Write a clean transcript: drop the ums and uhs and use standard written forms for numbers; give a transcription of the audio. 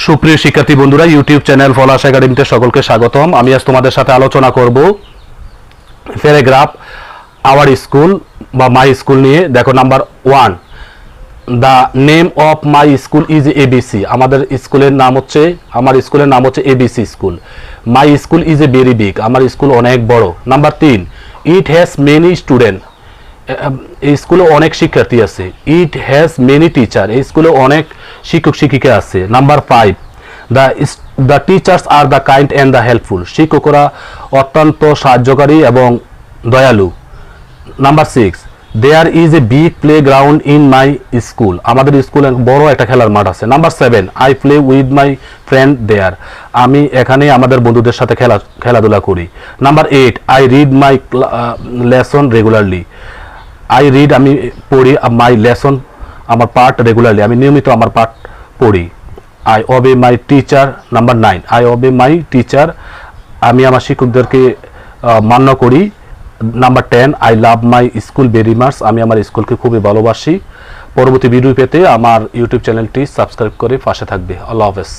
সুপ্রিয় শিক্ষার্থী বন্ধুরা, ইউটিউব চ্যানেল পলাশ একাডেমিতে সকলকে স্বাগতম। আমি আজ তোমাদের সাথে আলোচনা করব প্যারাগ্রাফ আওয়ার স্কুল বা মাই স্কুল নিয়ে। দেখো, number 1, the name of my school is ABC. আমার স্কুলের নাম হচ্ছে ABC school. My school is a very big. আমার স্কুল অনেক বড়। Number 3, it has many student. এই স্কুলে অনেক শিক্ষার্থী আছে। It has many teacher. এই স্কুলে অনেক শিক্ষক শিক্ষিকা আছে। Number 5, the teachers are the kind and the helpful. শিক্ষকরা অত্যন্ত সাহায্যকারী এবং দয়ালু। Number 6, there is a big playground in my school. আমাদের স্কুলে বড় একটা খেলার মাঠ আছে। Number 7, I play with my friend there. আমি এখানে আমাদের বন্ধুদের সাথে খেলাধুলা করি। Number 8, I read my lesson regularly. আমি পড়ি মাই লেসন, আমার পাঠ রেগুলারলি। আমি নিয়মিত আমার পাঠ পড়ি। I obey my teacher. Number 9, I obey my teacher. আমি আমার শিক্ষকদেরকে মান্য করি। Number 10, I love my school very much. আমি আমার স্কুলকে খুবই ভালোবাসি। পরবর্তী ভিডিও পেতে আমার ইউটিউব চ্যানেলটি সাবস্ক্রাইব করে পাশে থাকবে। আল্লাহ হাফেজ।